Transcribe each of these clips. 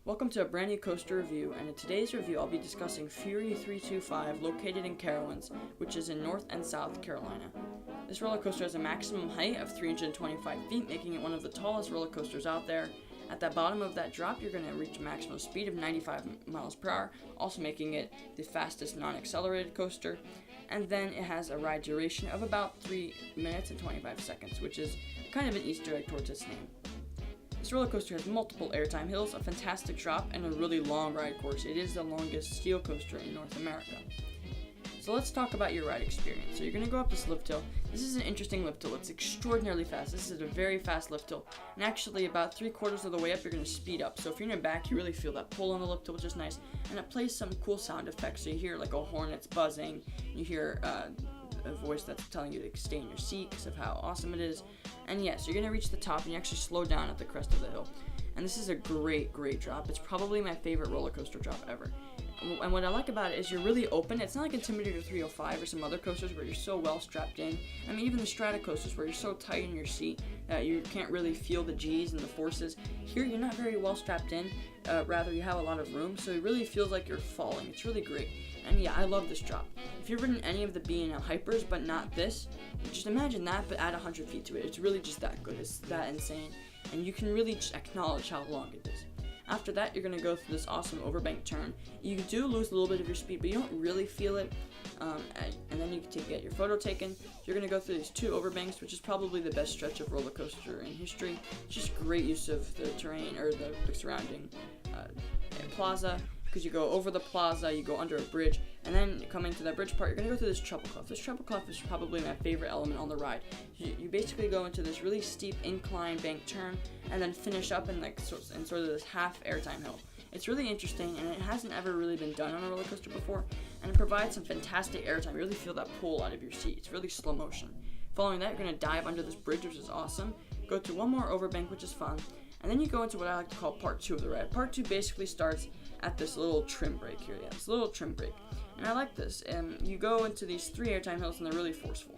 Welcome to a brand new coaster review, and in today's review I'll be discussing Fury 325 located in Carowinds, which is in North and South Carolina. This roller coaster has a maximum height of 325 feet, making it one of the tallest roller coasters out there. At the bottom of that drop, you're going to reach a maximum speed of 95 miles per hour, also making it the fastest non-accelerated coaster. And then it has a ride duration of about 3 minutes and 25 seconds, which is kind of an Easter egg towards its name. This roller coaster has multiple airtime hills, a fantastic drop, and a really long ride course. It is the longest steel coaster in North America. So let's talk about your ride experience. So you're going to go up this lift hill. This is an interesting lift hill. It's extraordinarily fast. This is a very fast lift hill. And actually about 3/4 of the way up, you're going to speed up. So if you're in the back, you really feel that pull on the lift hill, which is nice. And it plays some cool sound effects. So you hear like a horn that's buzzing. You hear a voice that's telling you to stay in your seat because of how awesome it is. And yes, you're going to reach the top and you actually slow down at the crest of the hill. And this is a great drop. It's probably my favorite roller coaster drop ever. And what I like about it is you're really open. It's not like Intimidator 305 or some other coasters where you're so well strapped in. I mean, even the Strata coasters where you're so tight in your seat that you can't really feel the G's and the forces. Here, you're not very well strapped in. Rather, you have a lot of room, so it really feels like you're falling. It's really great. And yeah, I love this drop. If you've ridden any of the B&L Hypers, but not this, just imagine that, but add 100 feet to it. It's really just that good. It's that insane. And you can really just acknowledge how long it is. After that, you're going to go through this awesome overbank turn. You do lose a little bit of your speed, but you don't really feel it. And then you can get your photo taken. You're going to go through these 2 overbanks, which is probably the best stretch of roller coaster in history. It's just great use of the terrain, or the surrounding plaza, because you go over the plaza, you go under a bridge, and then coming to that bridge part, you're going to go through this treble clef. This treble clef is probably my favorite element on the ride. You basically go into this really steep incline bank turn, and then finish up in sort of this half airtime hill. It's really interesting, and it hasn't ever really been done on a roller coaster before, and it provides some fantastic airtime. You really feel that pull out of your seat. It's really slow motion. Following that, you're going to dive under this bridge, which is awesome. Go through one more overbank, which is fun, and then you go into what I like to call part 2 of the ride. Part 2 basically starts at this little trim break here. Yeah, this little trim break. And I like this. And you go into these 3 airtime hills, and they're really forceful.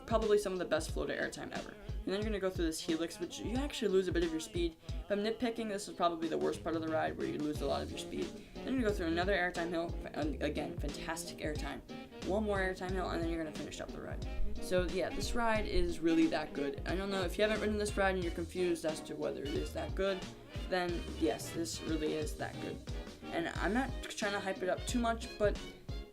Probably some of the best flow to airtime ever. And then you're going to go through this helix, which you actually lose a bit of your speed. If I'm nitpicking, this is probably the worst part of the ride, where you lose a lot of your speed. Then you're going to go through another airtime hill. Again, fantastic airtime. One more airtime hill, and then you're going to finish up the ride. So yeah, this ride is really that good. I don't know if you haven't ridden this ride and you're confused as to whether it is that good, then yes, this really is that good. And I'm not trying to hype it up too much, but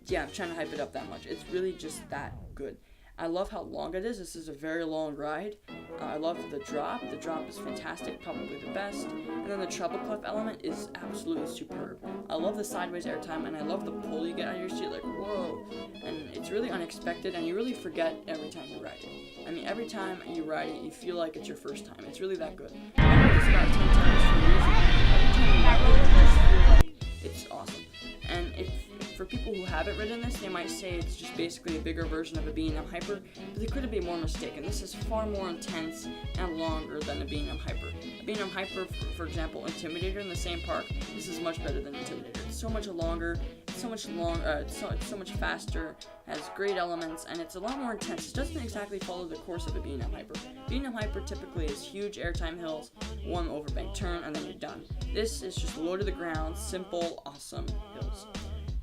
yeah, I'm trying to hype it up that much. It's really just that good. I love how long it is. This is a very long ride. I love the drop. The drop is fantastic, probably the best. And then the treble clef element is absolutely superb. I love the sideways airtime, and I love the pull you get out of your seat, like whoa. And it's really unexpected, and you really forget every time you ride it. I mean, every time you ride it, you feel like it's your first time. It's really that good. I rode this about 10 times for a reason. Every time you ride it, you just feel like it's awesome. And for people who haven't ridden this, they might say it's just basically a bigger version of a B&M Hyper, but they couldn't be more mistaken. This is far more intense and longer than a B&M Hyper. A B&M Hyper, for example, Intimidator in the same park, this is much better than Intimidator. It's so much longer, it's so much faster, has great elements, and it's a lot more intense. It doesn't exactly follow the course of a B&M Hyper. B&M Hyper typically is huge airtime hills, one overbank turn, and then you're done. This is just low to the ground, simple, awesome hills.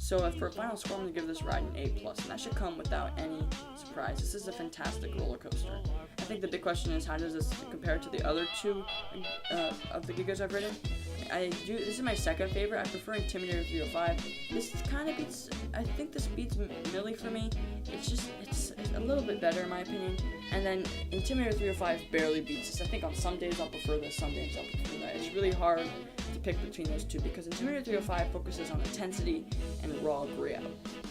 So for a final score, I'm going to give this ride an A+, and that should come without any surprise. This is a fantastic roller coaster. I think the big question is, how does this compare to the other 2 of the Gigas I've ridden? This is my second favorite. I prefer Intimidator 305. This kind of beats, I think this beats Millie for me. It's a little bit better in my opinion. And then Intimidator 305 barely beats this. I think on some days I'll prefer this, some days I'll prefer that. It's really hard to pick between those 2 because Intimidator 305 focuses on intensity and raw grab.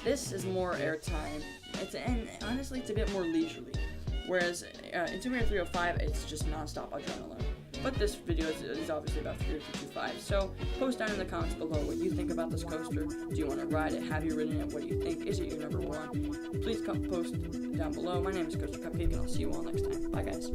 This is more airtime, and honestly it's a bit more leisurely, whereas Intimidator 305, it's just non-stop adrenaline. But this video is obviously about Fury 325, so post down in the comments below what you think about this coaster. Do you want to ride it? Have you ridden it? What do you think? Is it your number 1? Please post down below. My name is Coaster Cupcake, and I'll see you all next time. Bye guys.